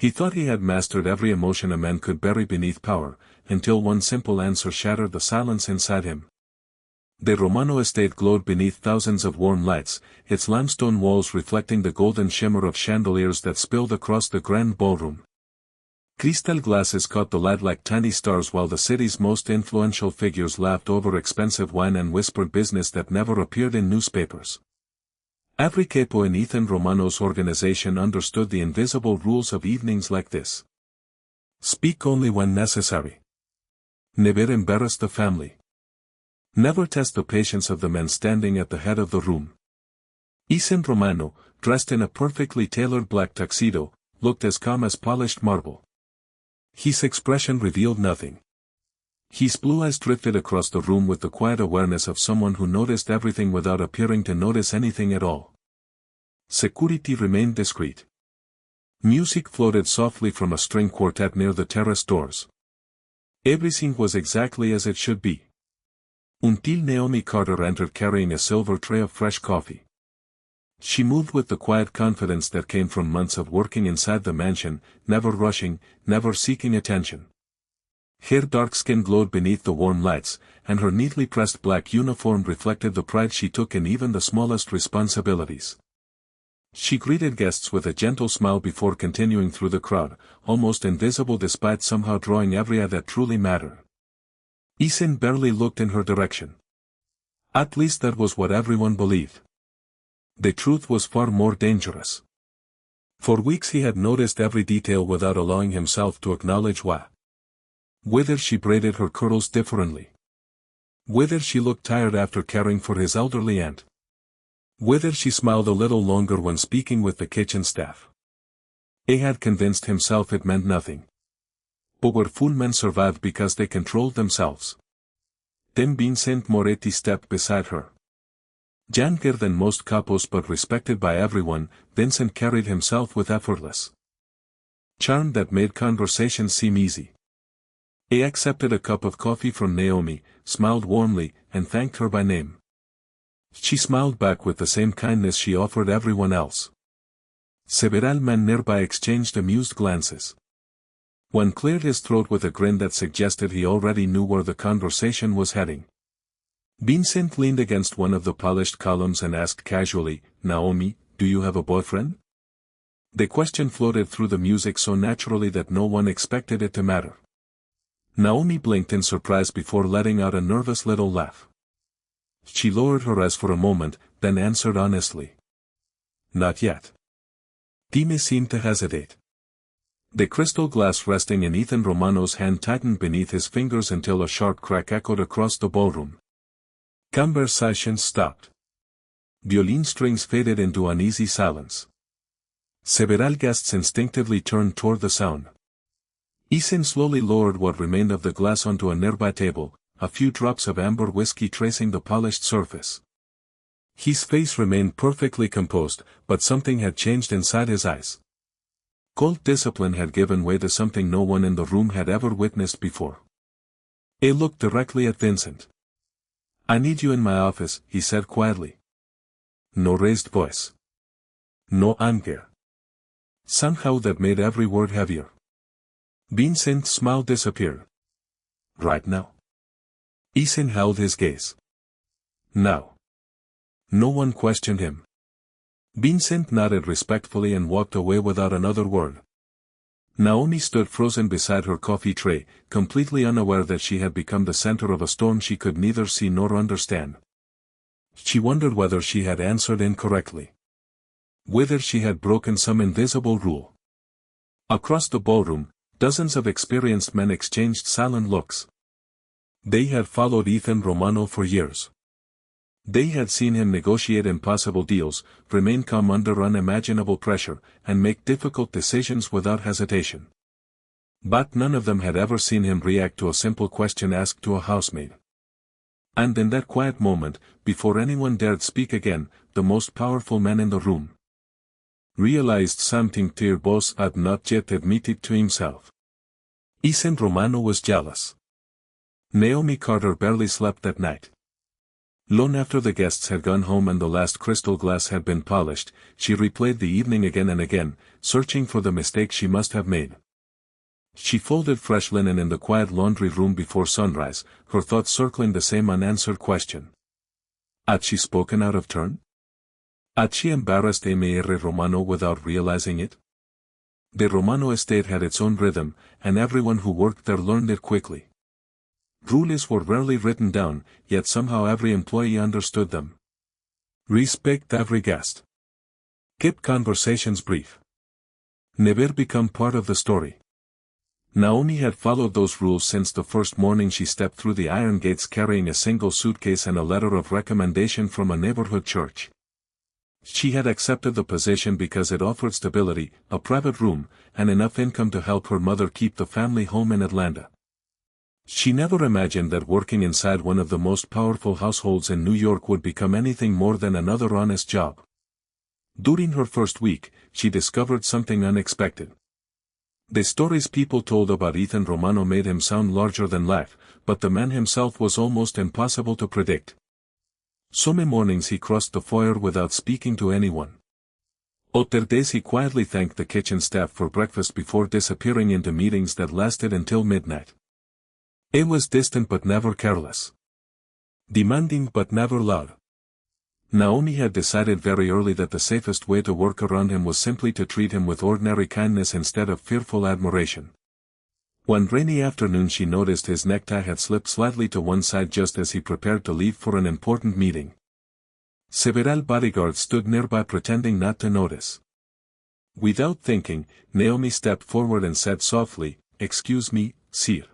He thought he had mastered every emotion a man could bury beneath power, until one simple answer shattered the silence inside him. The Romano estate glowed beneath thousands of warm lights, its limestone walls reflecting the golden shimmer of chandeliers that spilled across the grand ballroom. Crystal glasses caught the light like tiny stars while the city's most influential figures laughed over expensive wine and whispered business that never appeared in newspapers. Every capo in Ethan Romano's organization understood the invisible rules of evenings like this. Speak only when necessary. Never embarrass the family. Never test the patience of the man standing at the head of the room. Ethan Romano, dressed in a perfectly tailored black tuxedo, looked as calm as polished marble. His expression revealed nothing. His blue eyes drifted across the room with the quiet awareness of someone who noticed everything without appearing to notice anything at all. Security remained discreet. Music floated softly from a string quartet near the terrace doors. Everything was exactly as it should be. Until Naomi Carter entered carrying a silver tray of fresh coffee. She moved with the quiet confidence that came from months of working inside the mansion, never rushing, never seeking attention. Her dark skin glowed beneath the warm lights, and her neatly pressed black uniform reflected the pride she took in even the smallest responsibilities. She greeted guests with a gentle smile before continuing through the crowd, almost invisible despite somehow drawing every eye that truly mattered. Ethan barely looked in her direction. At least that was what everyone believed. The truth was far more dangerous. For weeks he had noticed every detail without allowing himself to acknowledge why. Whether she braided her curls differently. Whether she looked tired after caring for his elderly aunt. Whether she smiled a little longer when speaking with the kitchen staff. He had convinced himself it meant nothing. But where full men survived because they controlled themselves. Then Vincent Moretti stepped beside her. Younger than most capos but respected by everyone, Vincent carried himself with effortless charm that made conversation seem easy. He accepted a cup of coffee from Naomi, smiled warmly, and thanked her by name. She smiled back with the same kindness she offered everyone else. Several men nearby exchanged amused glances. One cleared his throat with a grin that suggested he already knew where the conversation was heading. Vincent leaned against one of the polished columns and asked casually, "Naomi, do you have a boyfriend?" The question floated through the music so naturally that no one expected it to matter. Naomi blinked in surprise before letting out a nervous little laugh. She lowered her eyes for a moment, then answered honestly. "Not yet." Time seemed to hesitate. The crystal glass resting in Ethan Romano's hand tightened beneath his fingers until a sharp crack echoed across the ballroom. Conversation stopped. Violin strings faded into uneasy silence. Several guests instinctively turned toward the sound. Ethan slowly lowered what remained of the glass onto a nearby table, a few drops of amber whiskey tracing the polished surface. His face remained perfectly composed, but something had changed inside his eyes. Cold discipline had given way to something no one in the room had ever witnessed before. He looked directly at Vincent. "I need you in my office," he said quietly. No raised voice. No anger. Somehow that made every word heavier. Vincent's smile disappeared. "Right now?" Ethan held his gaze. "Now." No one questioned him. Vincent nodded respectfully and walked away without another word. Naomi stood frozen beside her coffee tray, completely unaware that she had become the center of a storm she could neither see nor understand. She wondered whether she had answered incorrectly. Whether she had broken some invisible rule. Across the ballroom, dozens of experienced men exchanged silent looks. They had followed Ethan Romano for years. They had seen him negotiate impossible deals, remain calm under unimaginable pressure, and make difficult decisions without hesitation. But none of them had ever seen him react to a simple question asked to a housemaid. And in that quiet moment, before anyone dared speak again, the most powerful man in the room realized something their boss had not yet admitted to himself. Ethan Romano was jealous. Naomi Carter barely slept that night. Long after the guests had gone home and the last crystal glass had been polished, she replayed the evening again and again, searching for the mistake she must have made. She folded fresh linen in the quiet laundry room before sunrise, her thoughts circling the same unanswered question. Had she spoken out of turn? Had she embarrassed Mr. Romano without realizing it? The Romano estate had its own rhythm, and everyone who worked there learned it quickly. Rules were rarely written down, yet somehow every employee understood them. Respect every guest. Keep conversations brief. Never become part of the story. Naomi had followed those rules since the first morning she stepped through the iron gates carrying a single suitcase and a letter of recommendation from a neighborhood church. She had accepted the position because it offered stability, a private room, and enough income to help her mother keep the family home in Atlanta. She never imagined that working inside one of the most powerful households in New York would become anything more than another honest job. During her first week, she discovered something unexpected. The stories people told about Ethan Romano made him sound larger than life, but the man himself was almost impossible to predict. Some mornings he crossed the foyer without speaking to anyone. Other days he quietly thanked the kitchen staff for breakfast before disappearing into meetings that lasted until midnight. He was distant but never careless. Demanding but never loud. Naomi had decided very early that the safest way to work around him was simply to treat him with ordinary kindness instead of fearful admiration. One rainy afternoon she noticed his necktie had slipped slightly to one side just as he prepared to leave for an important meeting. Several bodyguards stood nearby pretending not to notice. Without thinking, Naomi stepped forward and said softly, "Excuse me, sir.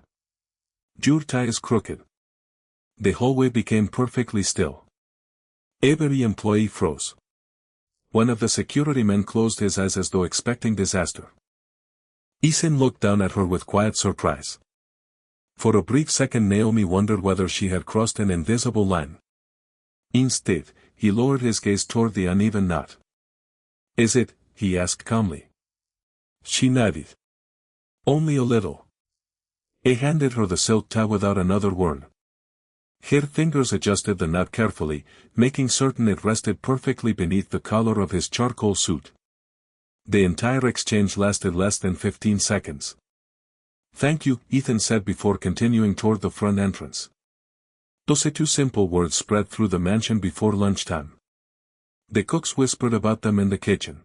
Your tie is crooked." The hallway became perfectly still. Every employee froze. One of the security men closed his eyes as though expecting disaster. Ethan looked down at her with quiet surprise. For a brief second Naomi wondered whether she had crossed an invisible line. Instead, he lowered his gaze toward the uneven knot. "Is it?" he asked calmly. She nodded. "Only a little." He handed her the silk tie without another word. Her fingers adjusted the knot carefully, making certain it rested perfectly beneath the collar of his charcoal suit. The entire exchange lasted less than 15 seconds. "Thank you," Ethan said before continuing toward the front entrance. Those two simple words spread through the mansion before lunchtime. The cooks whispered about them in the kitchen.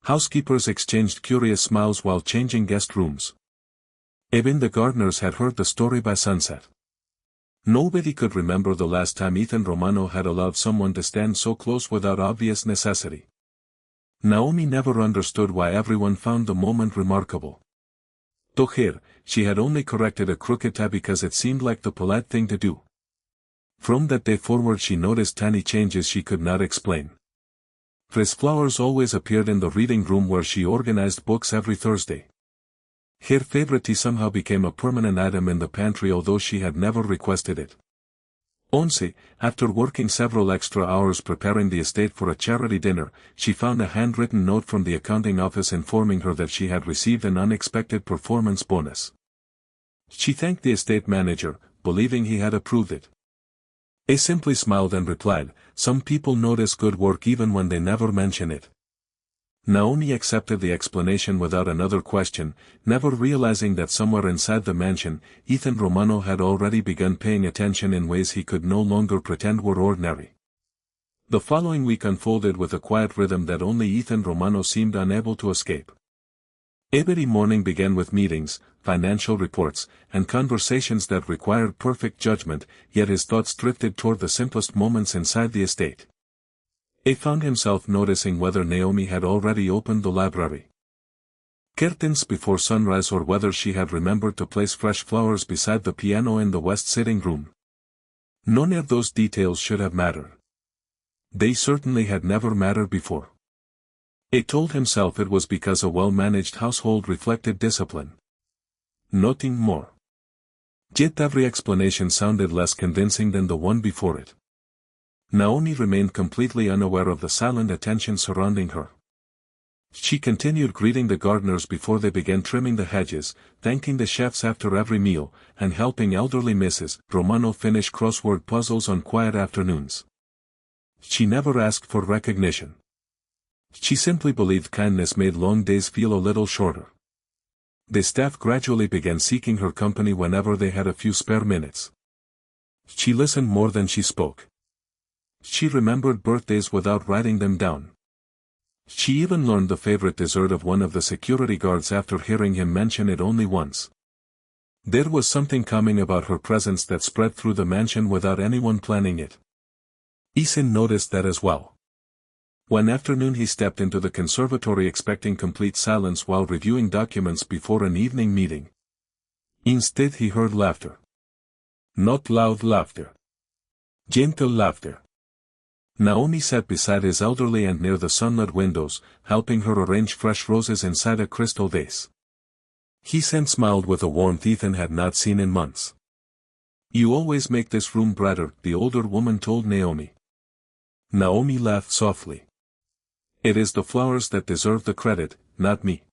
Housekeepers exchanged curious smiles while changing guest rooms. Even the gardeners had heard the story by sunset. Nobody could remember the last time Ethan Romano had allowed someone to stand so close without obvious necessity. Naomi never understood why everyone found the moment remarkable. To her, she had only corrected a crooked tie because it seemed like the polite thing to do. From that day forward she noticed tiny changes she could not explain. Fresh flowers always appeared in the reading room where she organized books every Thursday. Her favorite tea somehow became a permanent item in the pantry although she had never requested it. Once, after working several extra hours preparing the estate for a charity dinner, she found a handwritten note from the accounting office informing her that she had received an unexpected performance bonus. She thanked the estate manager, believing he had approved it. He simply smiled and replied, "Some people notice good work even when they never mention it." Naomi accepted the explanation without another question, never realizing that somewhere inside the mansion, Ethan Romano had already begun paying attention in ways he could no longer pretend were ordinary. The following week unfolded with a quiet rhythm that only Ethan Romano seemed unable to escape. Every morning began with meetings, financial reports, and conversations that required perfect judgment, yet his thoughts drifted toward the simplest moments inside the estate. He found himself noticing whether Naomi had already opened the library curtains before sunrise or whether she had remembered to place fresh flowers beside the piano in the west sitting room. None of those details should have mattered. They certainly had never mattered before. He told himself it was because a well-managed household reflected discipline. Nothing more. Yet every explanation sounded less convincing than the one before it. Naomi remained completely unaware of the silent attention surrounding her. She continued greeting the gardeners before they began trimming the hedges, thanking the chefs after every meal, and helping elderly Mrs. Romano finish crossword puzzles on quiet afternoons. She never asked for recognition. She simply believed kindness made long days feel a little shorter. The staff gradually began seeking her company whenever they had a few spare minutes. She listened more than she spoke. She remembered birthdays without writing them down. She even learned the favorite dessert of one of the security guards after hearing him mention it only once. There was something calming about her presence that spread through the mansion without anyone planning it. Isin noticed that as well. One afternoon he stepped into the conservatory expecting complete silence while reviewing documents before an evening meeting. Instead he heard laughter. Not loud laughter. Gentle laughter. Naomi sat beside his elderly and near the sunlit windows, helping her arrange fresh roses inside a crystal vase. Isin smiled with a warmth Ethan had not seen in months. You always make this room brighter, the older woman told Naomi. Naomi laughed softly. It is the flowers that deserve the credit, not me.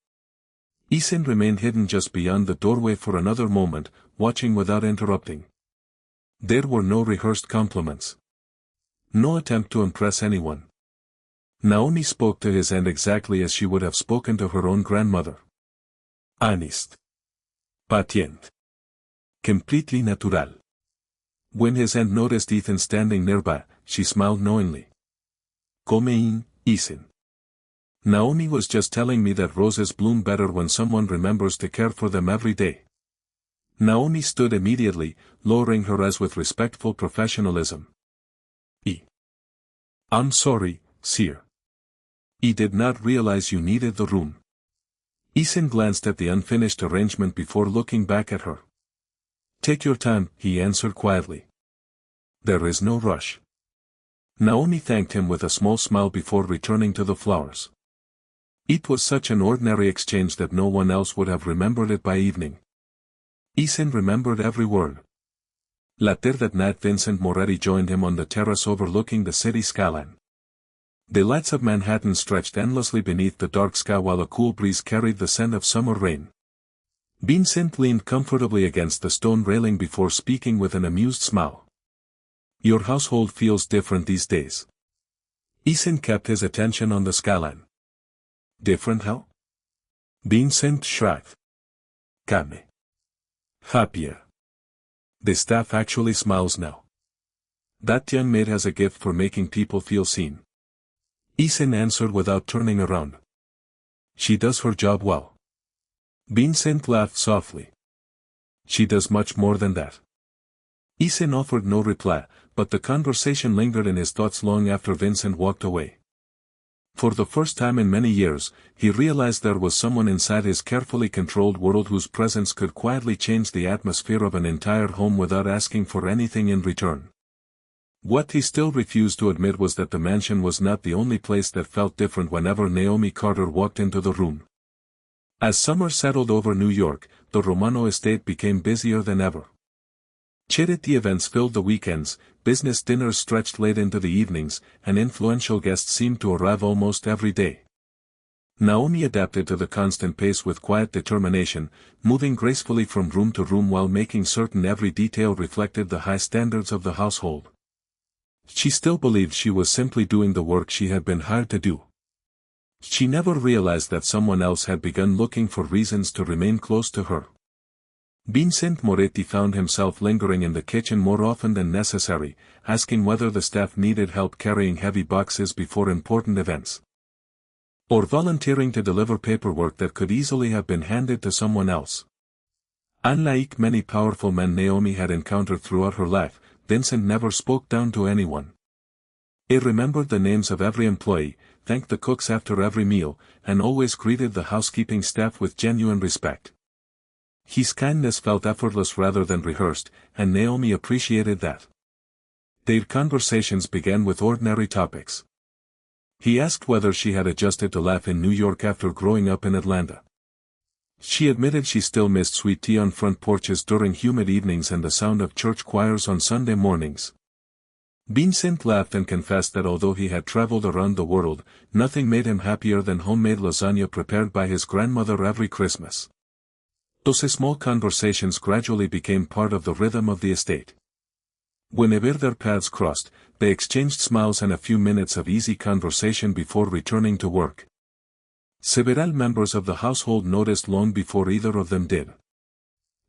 Isin remained hidden just beyond the doorway for another moment, watching without interrupting. There were no rehearsed compliments. No attempt to impress anyone. Naomi spoke to his end exactly as she would have spoken to her own grandmother. Honest. Patient. Completely natural. When his aunt noticed Ethan standing nearby, she smiled knowingly. Come in, Ethan. Naomi was just telling me that roses bloom better when someone remembers to care for them every day. Naomi stood immediately, lowering her eyes with respectful professionalism. I'm sorry, sir. I did not realize you needed the room. Ethan glanced at the unfinished arrangement before looking back at her. Take your time, he answered quietly. There is no rush. Naomi thanked him with a small smile before returning to the flowers. It was such an ordinary exchange that no one else would have remembered it by evening. Ethan remembered every word. Later that night Vincent Moretti joined him on the terrace overlooking the city skyline. The lights of Manhattan stretched endlessly beneath the dark sky while a cool breeze carried the scent of summer rain. Vincent leaned comfortably against the stone railing before speaking with an amused smile. Your household feels different these days. Ethan kept his attention on the skyline. Different how? Vincent shrugged. Calmer. Happier. The staff actually smiles now. That young maid has a gift for making people feel seen. Ethan answered without turning around. She does her job well. Vincent laughed softly. She does much more than that. Ethan offered no reply, but the conversation lingered in his thoughts long after Vincent walked away. For the first time in many years, he realized there was someone inside his carefully controlled world whose presence could quietly change the atmosphere of an entire home without asking for anything in return. What he still refused to admit was that the mansion was not the only place that felt different whenever Naomi Carter walked into the room. As summer settled over New York, the Romano estate became busier than ever. Charity events filled the weekends, business dinners stretched late into the evenings, and influential guests seemed to arrive almost every day. Naomi adapted to the constant pace with quiet determination, moving gracefully from room to room while making certain every detail reflected the high standards of the household. She still believed she was simply doing the work she had been hired to do. She never realized that someone else had begun looking for reasons to remain close to her. Vincent Moretti found himself lingering in the kitchen more often than necessary, asking whether the staff needed help carrying heavy boxes before important events. Or volunteering to deliver paperwork that could easily have been handed to someone else. Unlike many powerful men Naomi had encountered throughout her life, Vincent never spoke down to anyone. He remembered the names of every employee, thanked the cooks after every meal, and always greeted the housekeeping staff with genuine respect. His kindness felt effortless rather than rehearsed, and Naomi appreciated that. Their conversations began with ordinary topics. He asked whether she had adjusted to life in New York after growing up in Atlanta. She admitted she still missed sweet tea on front porches during humid evenings and the sound of church choirs on Sunday mornings. Vincent laughed and confessed that although he had traveled around the world, nothing made him happier than homemade lasagna prepared by his grandmother every Christmas. Those small conversations gradually became part of the rhythm of the estate. Whenever their paths crossed, they exchanged smiles and a few minutes of easy conversation before returning to work. Several members of the household noticed long before either of them did.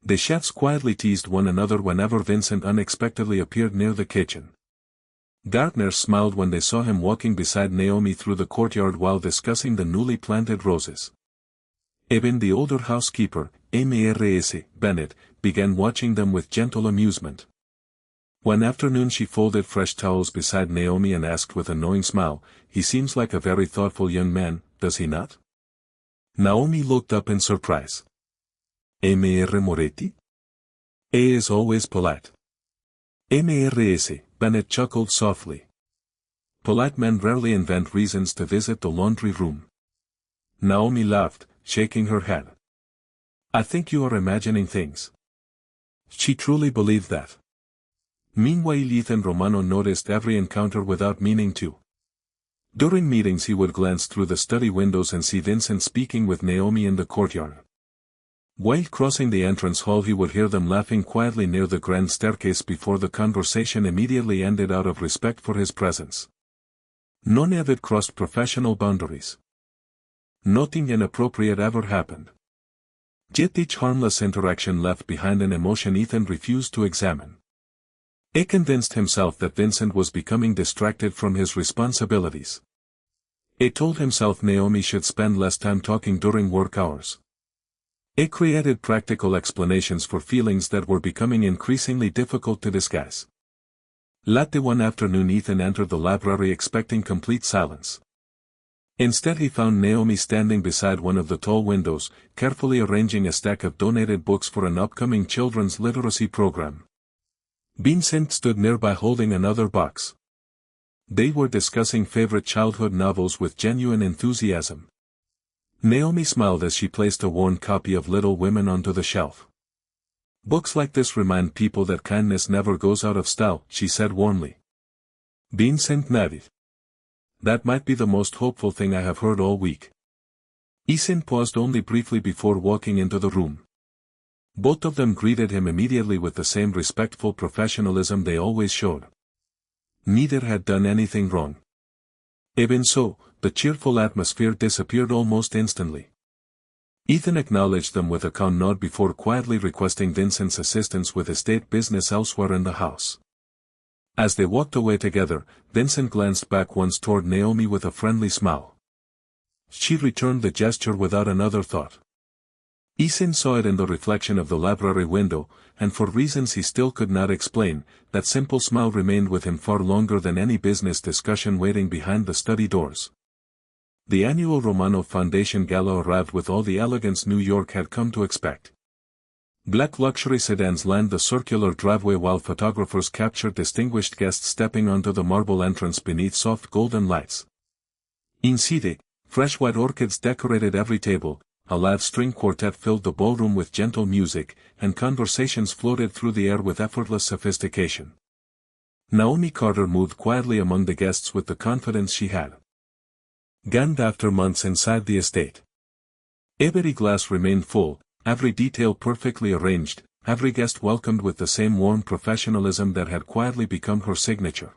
The chefs quietly teased one another whenever Vincent unexpectedly appeared near the kitchen. Gardeners smiled when they saw him walking beside Naomi through the courtyard while discussing the newly planted roses. Even the older housekeeper, Mrs. Bennett, began watching them with gentle amusement. One afternoon she folded fresh towels beside Naomi and asked with a knowing smile, "He seems like a very thoughtful young man, does he not?" Naomi looked up in surprise. "Mr. Moretti? He is always polite." Mrs. Bennett chuckled softly. "Polite men rarely invent reasons to visit the laundry room." Naomi laughed, shaking her head. "I think you are imagining things." She truly believed that. Meanwhile, Ethan Romano noticed every encounter without meaning to. During meetings he would glance through the study windows and see Vincent speaking with Naomi in the courtyard. While crossing the entrance hall he would hear them laughing quietly near the grand staircase before the conversation immediately ended out of respect for his presence. None of it crossed professional boundaries. Nothing inappropriate ever happened. Yet each harmless interaction left behind an emotion Ethan refused to examine. He convinced himself that Vincent was becoming distracted from his responsibilities. He told himself Naomi should spend less time talking during work hours. He created practical explanations for feelings that were becoming increasingly difficult to disguise. Late one afternoon Ethan entered the library expecting complete silence. Instead he found Naomi standing beside one of the tall windows, carefully arranging a stack of donated books for an upcoming children's literacy program. Vincent stood nearby holding another box. They were discussing favorite childhood novels with genuine enthusiasm. Naomi smiled as she placed a worn copy of Little Women onto the shelf. "Books like this remind people that kindness never goes out of style," she said warmly. Vincent nodded. "That might be the most hopeful thing I have heard all week." Ethan paused only briefly before walking into the room. Both of them greeted him immediately with the same respectful professionalism they always showed. Neither had done anything wrong. Even so, the cheerful atmosphere disappeared almost instantly. Ethan acknowledged them with a calm nod before quietly requesting Vincent's assistance with estate business elsewhere in the house. As they walked away together, Vincent glanced back once toward Naomi with a friendly smile. She returned the gesture without another thought. Ethan saw it in the reflection of the library window, and for reasons he still could not explain, that simple smile remained with him far longer than any business discussion waiting behind the study doors. The annual Romano Foundation Gala arrived with all the elegance New York had come to expect. Black luxury sedans lined the circular driveway while photographers captured distinguished guests stepping onto the marble entrance beneath soft golden lights. Inside, fresh white orchids decorated every table, a live string quartet filled the ballroom with gentle music, and conversations floated through the air with effortless sophistication. Naomi Carter moved quietly among the guests with the confidence she had gained after months inside the estate. Every glass remained full, every detail perfectly arranged, every guest welcomed with the same warm professionalism that had quietly become her signature.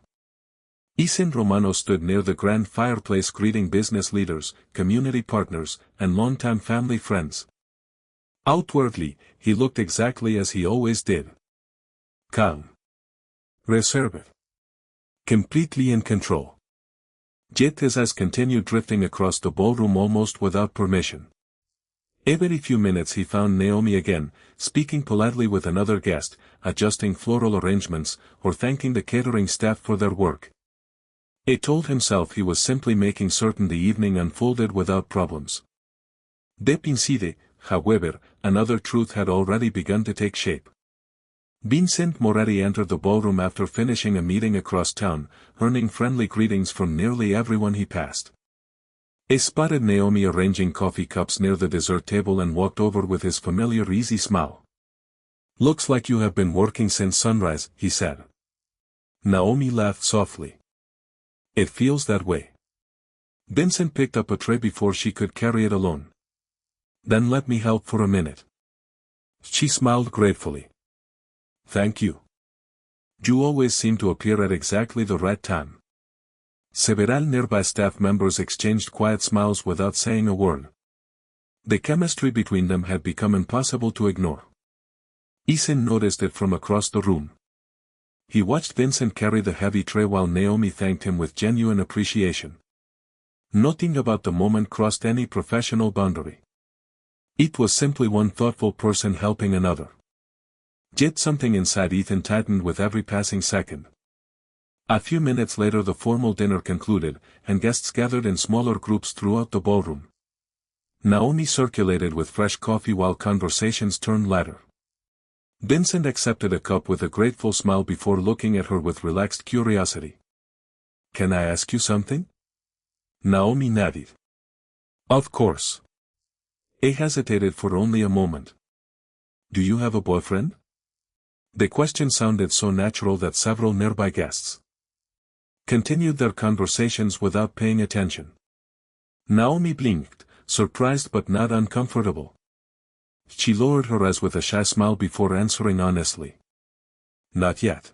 Ethan Romano stood near the grand fireplace greeting business leaders, community partners, and longtime family friends. Outwardly, he looked exactly as he always did. Calm. Reserved. Completely in control. Yet his eyes continued drifting across the ballroom almost without permission. Every few minutes he found Naomi again, speaking politely with another guest, adjusting floral arrangements, or thanking the catering staff for their work. He told himself he was simply making certain the evening unfolded without problems. Deep inside, however, another truth had already begun to take shape. Vincent Moretti entered the ballroom after finishing a meeting across town, earning friendly greetings from nearly everyone he passed. He spotted Naomi arranging coffee cups near the dessert table and walked over with his familiar easy smile. "Looks like you have been working since sunrise," he said. Naomi laughed softly. "It feels that way." Vincent picked up a tray before she could carry it alone. "Then let me help for a minute." She smiled gratefully. "Thank you." You always seem to appear at exactly the right time. Several nearby staff members exchanged quiet smiles without saying a word. The chemistry between them had become impossible to ignore. Ethan noticed it from across the room. He watched Vincent carry the heavy tray while Naomi thanked him with genuine appreciation. Nothing about the moment crossed any professional boundary. It was simply one thoughtful person helping another. Yet something inside Ethan tightened with every passing second. A few minutes later the formal dinner concluded, and guests gathered in smaller groups throughout the ballroom. Naomi circulated with fresh coffee while conversations turned lighter. Vincent accepted a cup with a grateful smile before looking at her with relaxed curiosity. "Can I ask you something?" Naomi nodded. "Of course." He hesitated for only a moment. "Do you have a boyfriend?" The question sounded so natural that several nearby guests continued their conversations without paying attention. Naomi blinked, surprised but not uncomfortable. She lowered her eyes with a shy smile before answering honestly. "Not yet."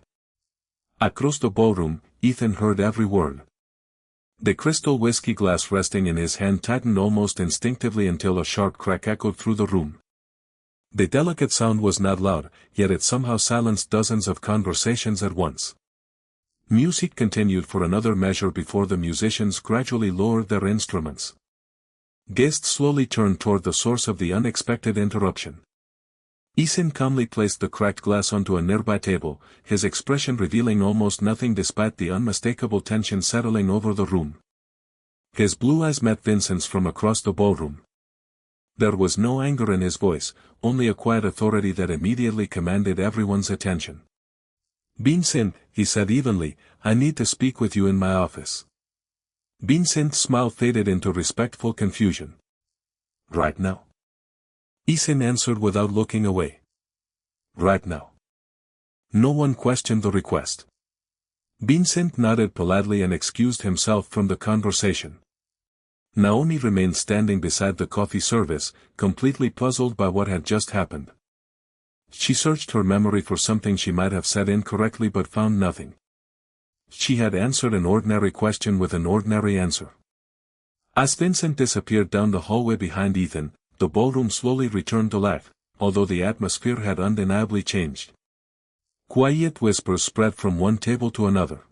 Across the ballroom, Ethan heard every word. The crystal whiskey glass resting in his hand tightened almost instinctively until a sharp crack echoed through the room. The delicate sound was not loud, yet it somehow silenced dozens of conversations at once. Music continued for another measure before the musicians gradually lowered their instruments. Guests slowly turned toward the source of the unexpected interruption. Ethan calmly placed the cracked glass onto a nearby table, his expression revealing almost nothing despite the unmistakable tension settling over the room. His blue eyes met Vincent's from across the ballroom. There was no anger in his voice, only a quiet authority that immediately commanded everyone's attention. "Vincent," he said evenly, "I need to speak with you in my office." Vincent's smile faded into respectful confusion. "Right now?" Ethan answered without looking away. "Right now." No one questioned the request. Vincent nodded politely and excused himself from the conversation. Naomi remained standing beside the coffee service, completely puzzled by what had just happened. She searched her memory for something she might have said incorrectly but found nothing. She had answered an ordinary question with an ordinary answer. As Vincent disappeared down the hallway behind Ethan, the ballroom slowly returned to life, although the atmosphere had undeniably changed. Quiet whispers spread from one table to another.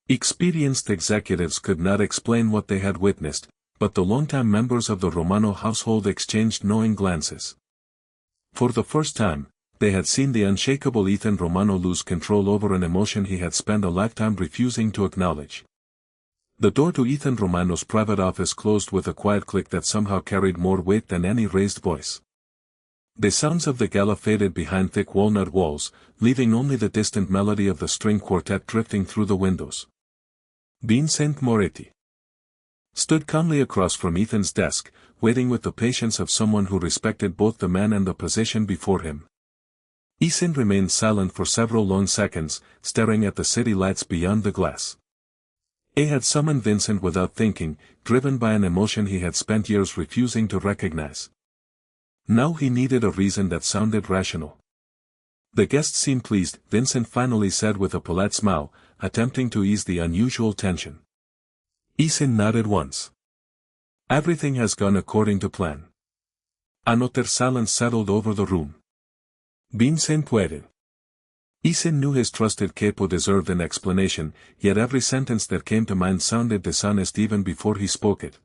Experienced executives could not explain what they had witnessed, but the longtime members of the Romano household exchanged knowing glances. For the first time, they had seen the unshakable Ethan Romano lose control over an emotion he had spent a lifetime refusing to acknowledge. The door to Ethan Romano's private office closed with a quiet click that somehow carried more weight than any raised voice. The sounds of the gala faded behind thick walnut walls, leaving only the distant melody of the string quartet drifting through the windows. Vincent Moretti stood calmly across from Ethan's desk, waiting with the patience of someone who respected both the man and the position before him. Ethan remained silent for several long seconds, staring at the city lights beyond the glass. He had summoned Vincent without thinking, driven by an emotion he had spent years refusing to recognize. Now he needed a reason that sounded rational. "The guests seem pleased," Vincent finally said with a polite smile, attempting to ease the unusual tension. Ethan nodded once. "Everything has gone according to plan." An utter silence settled over the room. Vincent waited. Ethan knew his trusted Capo deserved an explanation, yet every sentence that came to mind sounded dishonest even before he spoke it.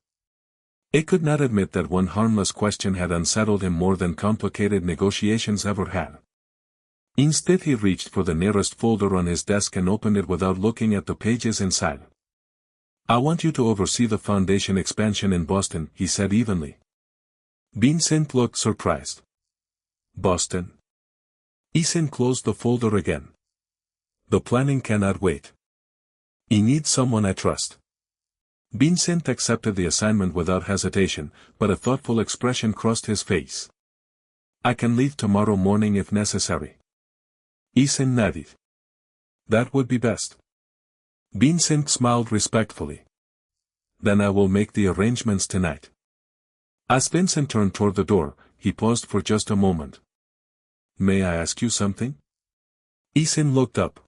He could not admit that one harmless question had unsettled him more than complicated negotiations ever had. Instead he reached for the nearest folder on his desk and opened it without looking at the pages inside. "I want you to oversee the foundation expansion in Boston," he said evenly. Vincent looked surprised. "Boston?" Ethan closed the folder again. "The planning cannot wait. I need someone I trust." Vincent accepted the assignment without hesitation, but a thoughtful expression crossed his face. "I can leave tomorrow morning if necessary." Ethan nodded. "That would be best." Vincent smiled respectfully. "Then I will make the arrangements tonight." As Vincent turned toward the door, he paused for just a moment. "May I ask you something?" Ethan looked up.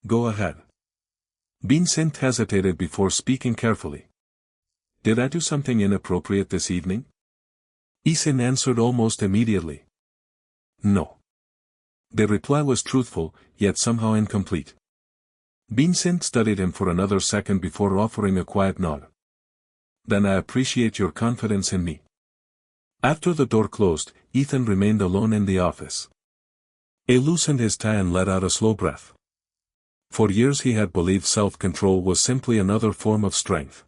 Go ahead. Vincent hesitated before speaking carefully. Did I do something inappropriate this evening? Ethan answered almost immediately. No. The reply was truthful, yet somehow incomplete. Vincent studied him for another second before offering a quiet nod. Then I appreciate your confidence in me. After the door closed, Ethan remained alone in the office. He loosened his tie and let out a slow breath. For years he had believed self-control was simply another form of strength.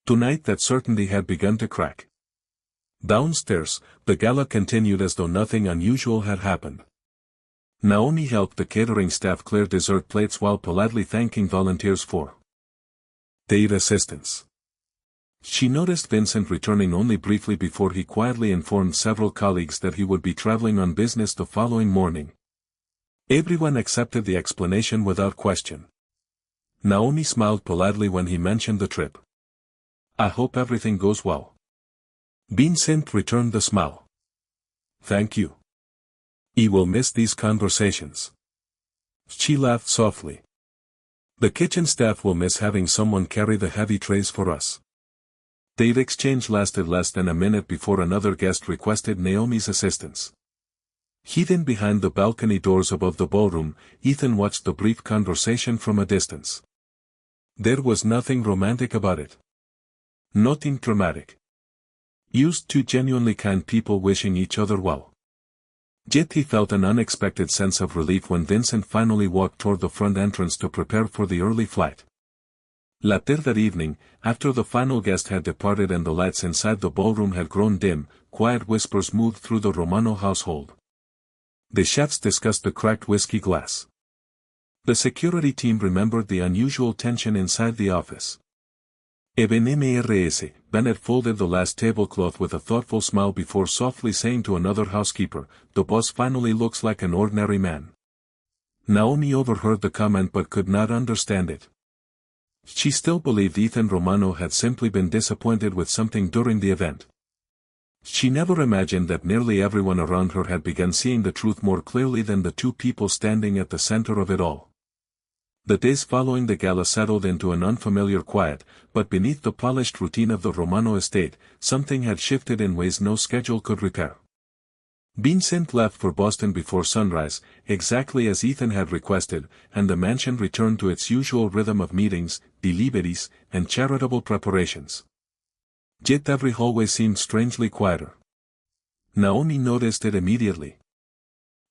Tonight that certainty had begun to crack. Downstairs, the gala continued as though nothing unusual had happened. Naomi helped the catering staff clear dessert plates while politely thanking volunteers for their assistance. She noticed Vincent returning only briefly before he quietly informed several colleagues that he would be traveling on business the following morning. Everyone accepted the explanation without question. Naomi smiled politely when he mentioned the trip. I hope everything goes well. Vincent returned the smile. Thank you. He will miss these conversations. She laughed softly. The kitchen staff will miss having someone carry the heavy trays for us. Their exchange lasted less than a minute before another guest requested Naomi's assistance. Hidden behind the balcony doors above the ballroom, Ethan watched the brief conversation from a distance. There was nothing romantic about it. Nothing dramatic. Used two genuinely kind people wishing each other well. Yet he felt an unexpected sense of relief when Vincent finally walked toward the front entrance to prepare for the early flight. Later that evening, after the final guest had departed and the lights inside the ballroom had grown dim, quiet whispers moved through the Romano household. The chefs discussed the cracked whiskey glass. The security team remembered the unusual tension inside the office. Even Mrs. Bennett folded the last tablecloth with a thoughtful smile before softly saying to another housekeeper, "The boss finally looks like an ordinary man." Naomi overheard the comment but could not understand it. She still believed Ethan Romano had simply been disappointed with something during the event. She never imagined that nearly everyone around her had begun seeing the truth more clearly than the two people standing at the center of it all. The days following the gala settled into an unfamiliar quiet, but beneath the polished routine of the Romano estate, something had shifted in ways no schedule could repair. Vincent left for Boston before sunrise, exactly as Ethan had requested, and the mansion returned to its usual rhythm of meetings, deliveries, and charitable preparations. Yet every hallway seemed strangely quieter. Naomi noticed it immediately.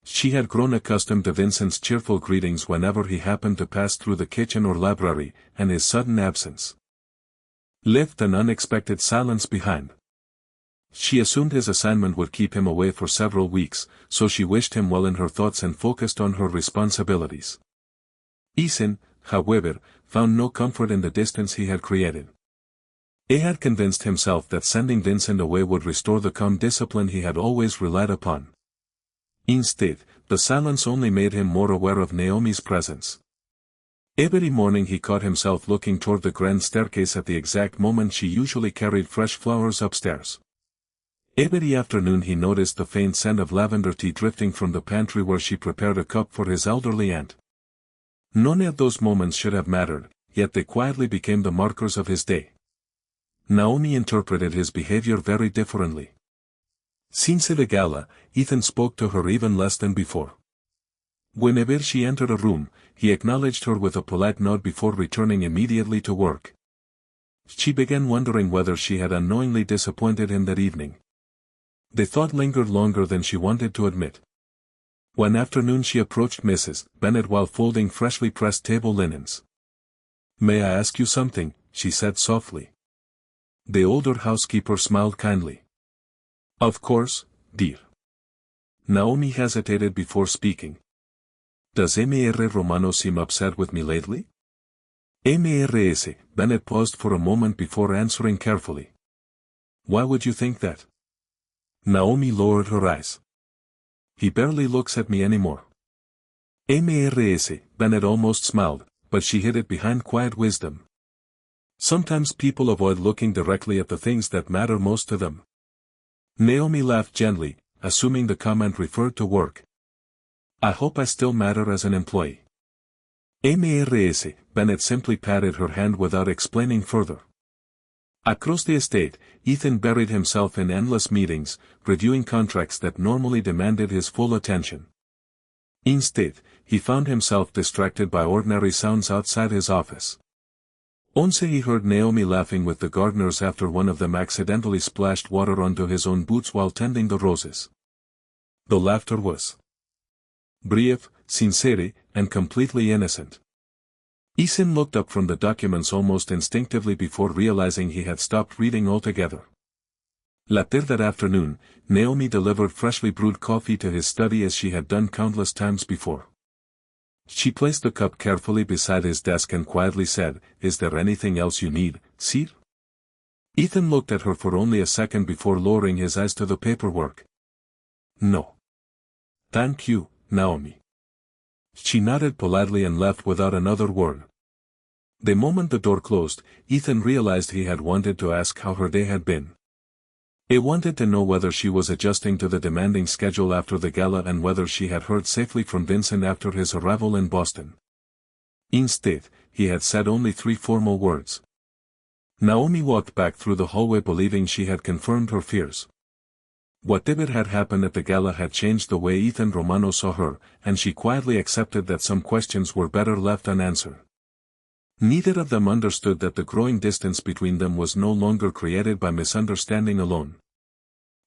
She had grown accustomed to Vincent's cheerful greetings whenever he happened to pass through the kitchen or library, and his sudden absence left an unexpected silence behind. She assumed his assignment would keep him away for several weeks, so she wished him well in her thoughts and focused on her responsibilities. Ethan, however, found no comfort in the distance he had created. He had convinced himself that sending Vincent away would restore the calm discipline he had always relied upon. Instead, the silence only made him more aware of Naomi's presence. Every morning he caught himself looking toward the grand staircase at the exact moment she usually carried fresh flowers upstairs. Every afternoon he noticed the faint scent of lavender tea drifting from the pantry where she prepared a cup for his elderly aunt. None of those moments should have mattered, yet they quietly became the markers of his day. Naomi interpreted his behavior very differently. Since the gala, Ethan spoke to her even less than before. Whenever she entered a room, he acknowledged her with a polite nod before returning immediately to work. She began wondering whether she had unknowingly disappointed him that evening. The thought lingered longer than she wanted to admit. One afternoon she approached Mrs. Bennett while folding freshly pressed table linens. "May I ask you something?" she said softly. The older housekeeper smiled kindly. "Of course, dear." Naomi hesitated before speaking. "Does Mr. Romano seem upset with me lately?" Mrs. Bennett paused for a moment before answering carefully. "Why would you think that?" Naomi lowered her eyes. "He barely looks at me anymore." Mrs. Bennett almost smiled, but she hid it behind quiet wisdom. Sometimes people avoid looking directly at the things that matter most to them. Naomi laughed gently, assuming the comment referred to work. "I hope I still matter as an employee." Mrs. Bennet simply patted her hand without explaining further. Across the estate, Ethan buried himself in endless meetings, reviewing contracts that normally demanded his full attention. Instead, he found himself distracted by ordinary sounds outside his office. Once he heard Naomi laughing with the gardeners after one of them accidentally splashed water onto his own boots while tending the roses. The laughter was brief, sincere, and completely innocent. Ethan looked up from the documents almost instinctively before realizing he had stopped reading altogether. Later that afternoon, Naomi delivered freshly brewed coffee to his study as she had done countless times before. She placed the cup carefully beside his desk and quietly said, "Is there anything else you need, sir?" Ethan looked at her for only a second before lowering his eyes to the paperwork. "No. Thank you, Naomi." She nodded politely and left without another word. The moment the door closed, Ethan realized he had wanted to ask how her day had been. He wanted to know whether she was adjusting to the demanding schedule after the gala and whether she had heard safely from Vincent after his arrival in Boston. Instead, he had said only 3 formal words. Naomi walked back through the hallway believing she had confirmed her fears. Whatever had happened at the gala had changed the way Ethan Romano saw her, and she quietly accepted that some questions were better left unanswered. Neither of them understood that the growing distance between them was no longer created by misunderstanding alone.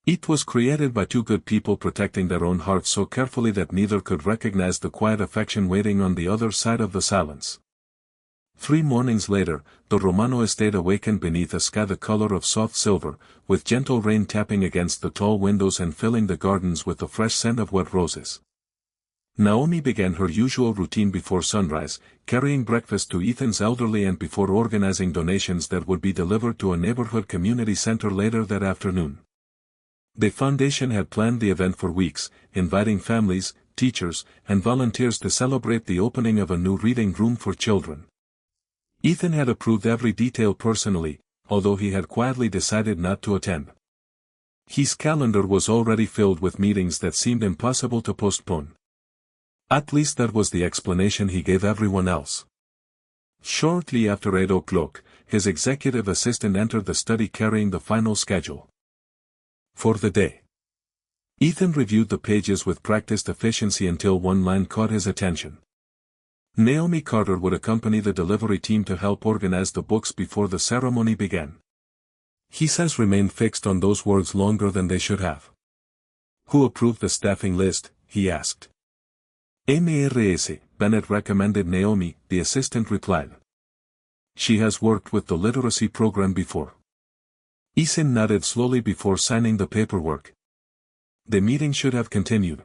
It was created by 2 good people protecting their own hearts so carefully that neither could recognize the quiet affection waiting on the other side of the silence. 3 mornings later, the Romano estate awakened beneath a sky the color of soft silver, with gentle rain tapping against the tall windows and filling the gardens with the fresh scent of wet roses. Naomi began her usual routine before sunrise, carrying breakfast to Ethan's elderly and before organizing donations that would be delivered to a neighborhood community center later that afternoon. The foundation had planned the event for weeks, inviting families, teachers, and volunteers to celebrate the opening of a new reading room for children. Ethan had approved every detail personally, although he had quietly decided not to attend. His calendar was already filled with meetings that seemed impossible to postpone. At least that was the explanation he gave everyone else. Shortly after 8 o'clock, his executive assistant entered the study carrying the final schedule for the day. Ethan reviewed the pages with practiced efficiency until one line caught his attention. Naomi Carter would accompany the delivery team to help organize the books before the ceremony began. His eyes remained fixed on those words longer than they should have. "Who approved the staffing list?" he asked. Mrs. Bennet recommended Naomi, the assistant replied. "She has worked with the literacy program before." Ethan nodded slowly before signing the paperwork. The meeting should have continued.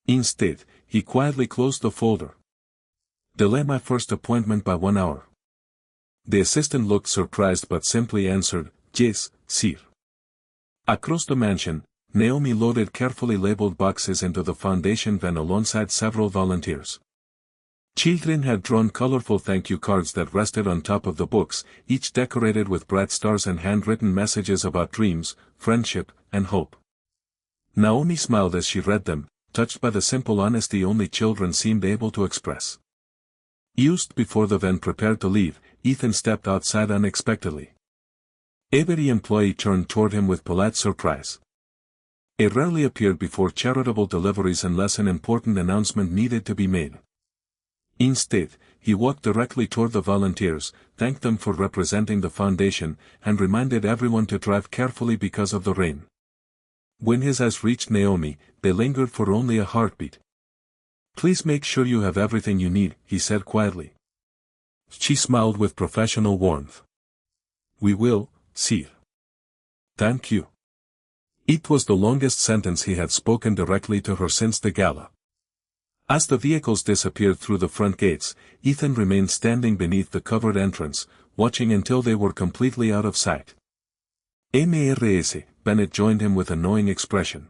Instead, he quietly closed the folder. "Delay my first appointment by 1 hour." The assistant looked surprised but simply answered, "Yes, sir." Across the mansion, Naomi loaded carefully labeled boxes into the foundation van alongside several volunteers. Children had drawn colorful thank you cards that rested on top of the books, each decorated with bright stars and handwritten messages about dreams, friendship, and hope. Naomi smiled as she read them, touched by the simple honesty only children seemed able to express. Just before the van prepared to leave, Ethan stepped outside unexpectedly. Every employee turned toward him with polite surprise. It rarely appeared before charitable deliveries unless an important announcement needed to be made. Instead, he walked directly toward the volunteers, thanked them for representing the foundation, and reminded everyone to drive carefully because of the rain. When his eyes reached Naomi, they lingered for only a heartbeat. "Please make sure you have everything you need," he said quietly. She smiled with professional warmth. "We will, sir." "Thank you." It was the longest sentence he had spoken directly to her since the gala. As the vehicles disappeared through the front gates, Ethan remained standing beneath the covered entrance, watching until they were completely out of sight. Mrs. Bennet joined him with a knowing expression.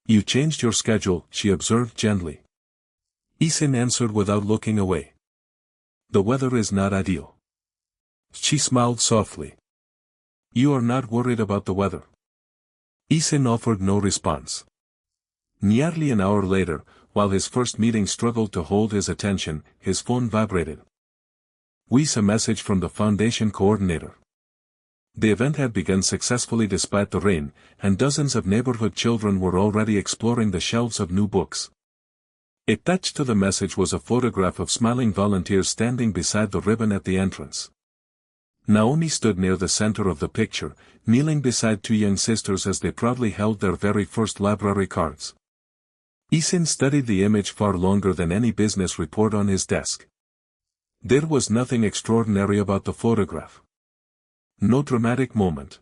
"You changed your schedule," she observed gently. Ethan answered without looking away. "The weather is not ideal." She smiled softly. "You are not worried about the weather?" Ethan offered no response. Nearly an hour later, while his first meeting struggled to hold his attention, his phone vibrated. A message from the foundation coordinator. The event had begun successfully despite the rain, and dozens of neighborhood children were already exploring the shelves of new books. Attached to the message was a photograph of smiling volunteers standing beside the ribbon at the entrance. Naomi stood near the center of the picture, kneeling beside two young sisters as they proudly held their very first library cards. Ethan studied the image far longer than any business report on his desk. There was nothing extraordinary about the photograph. No dramatic moment.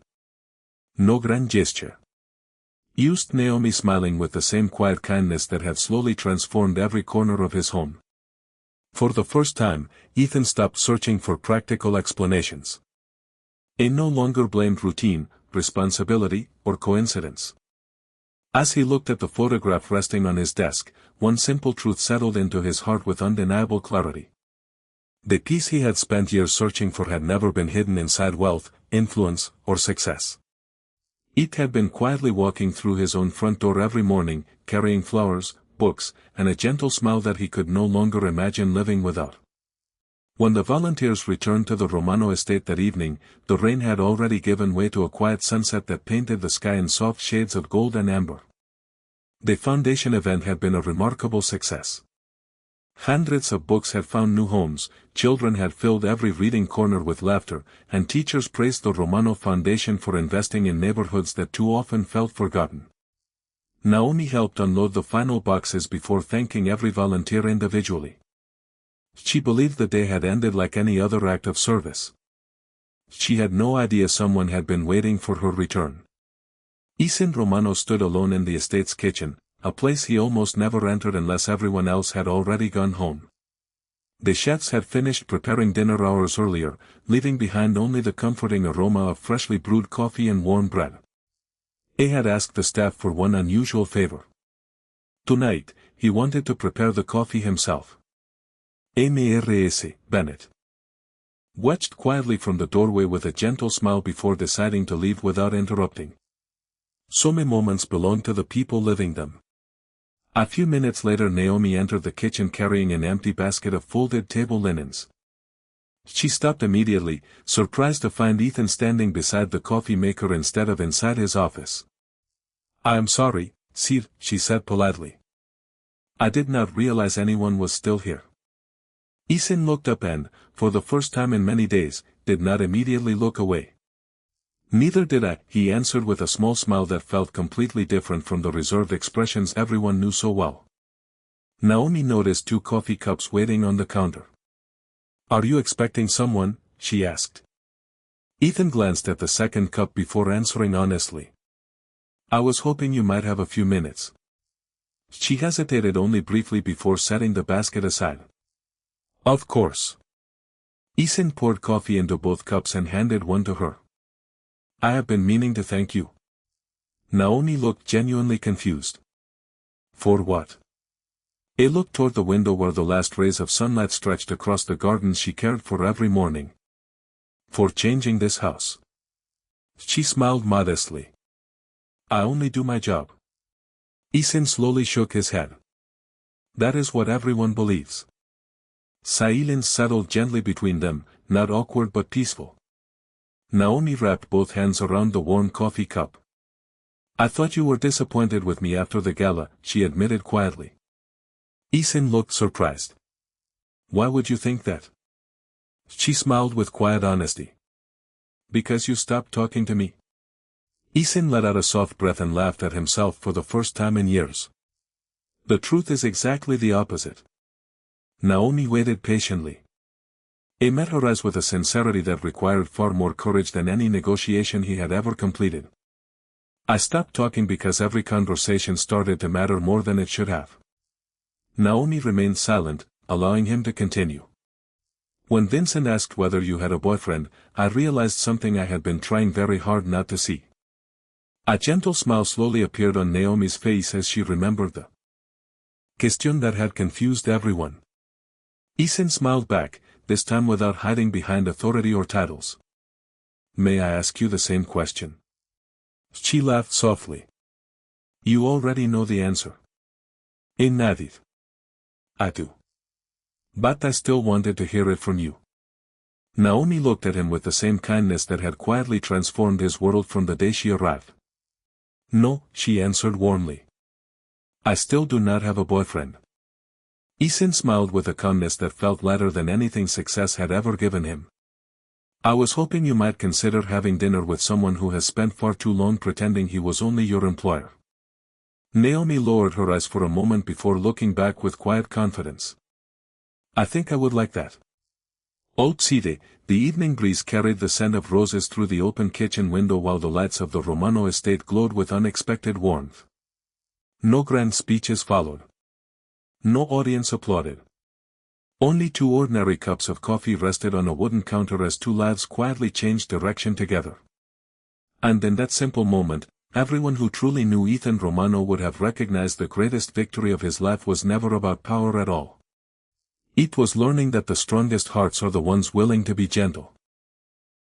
No grand gesture. Just Naomi smiling with the same quiet kindness that had slowly transformed every corner of his home. For the first time, Ethan stopped searching for practical explanations. He no longer blamed routine, responsibility, or coincidence. As he looked at the photograph resting on his desk, one simple truth settled into his heart with undeniable clarity. The peace he had spent years searching for had never been hidden inside wealth, influence, or success. It had been quietly walking through his own front door every morning, carrying flowers, books, and a gentle smile that he could no longer imagine living without. When the volunteers returned to the Romano estate that evening, the rain had already given way to a quiet sunset that painted the sky in soft shades of gold and amber. The foundation event had been a remarkable success. Hundreds of books had found new homes, children had filled every reading corner with laughter, and teachers praised the Romano Foundation for investing in neighborhoods that too often felt forgotten. Naomi helped unload the final boxes before thanking every volunteer individually. She believed the day had ended like any other act of service. She had no idea someone had been waiting for her return. Ethan Romano stood alone in the estate's kitchen, a place he almost never entered unless everyone else had already gone home. The chefs had finished preparing dinner hours earlier, leaving behind only the comforting aroma of freshly brewed coffee and warm bread. He had asked the staff for one unusual favor. Tonight, he wanted to prepare the coffee himself. Mrs. Bennett watched quietly from the doorway with a gentle smile before deciding to leave without interrupting. Some moments belong to the people living them. A few minutes later Naomi entered the kitchen carrying an empty basket of folded table linens. She stopped immediately, surprised to find Ethan standing beside the coffee maker instead of inside his office. "I am sorry, sir," she said politely. "I did not realize anyone was still here." Ethan looked up and, for the first time in many days, did not immediately look away. "Neither did I," he answered with a small smile that felt completely different from the reserved expressions everyone knew so well. Naomi noticed 2 coffee cups waiting on the counter. "Are you expecting someone?" she asked. Ethan glanced at the second cup before answering honestly. "I was hoping you might have a few minutes." She hesitated only briefly before setting the basket aside. "Of course." Ethan poured coffee into both cups and handed one to her. "I have been meaning to thank you." Naomi looked genuinely confused. "For what?" He looked toward the window where the last rays of sunlight stretched across the gardens she cared for every morning. "For changing this house." She smiled modestly. "I only do my job." Ethan slowly shook his head. "That is what everyone believes." Silence settled gently between them, not awkward but peaceful. Naomi wrapped both hands around the warm coffee cup. "I thought you were disappointed with me after the gala," she admitted quietly. Ethan looked surprised. "Why would you think that?" She smiled with quiet honesty. "Because you stopped talking to me." Ethan let out a soft breath and laughed at himself for the first time in years. "The truth is exactly the opposite." Naomi waited patiently. He met her eyes with a sincerity that required far more courage than any negotiation he had ever completed. "I stopped talking because every conversation started to matter more than it should have." Naomi remained silent, allowing him to continue. "When Vincent asked whether you had a boyfriend, I realized something I had been trying very hard not to see." A gentle smile slowly appeared on Naomi's face as she remembered the question that had confused everyone. Ethan smiled back, this time without hiding behind authority or titles. "May I ask you the same question?" She laughed softly. "You already know the answer." He nodded. I do. But I still wanted to hear it from you. Naomi looked at him with the same kindness that had quietly transformed his world from the day she arrived. No, she answered warmly. I still do not have a boyfriend. Ethan smiled with a calmness that felt lighter than anything success had ever given him. I was hoping you might consider having dinner with someone who has spent far too long pretending he was only your employer. Naomi lowered her eyes for a moment before looking back with quiet confidence. I think I would like that. Outside, the evening breeze carried the scent of roses through the open kitchen window while the lights of the Romano estate glowed with unexpected warmth. No grand speeches followed. No audience applauded. Only two ordinary cups of coffee rested on a wooden counter as two lives quietly changed direction together. And in that simple moment, everyone who truly knew Ethan Romano would have recognized the greatest victory of his life was never about power at all. It was learning that the strongest hearts are the ones willing to be gentle.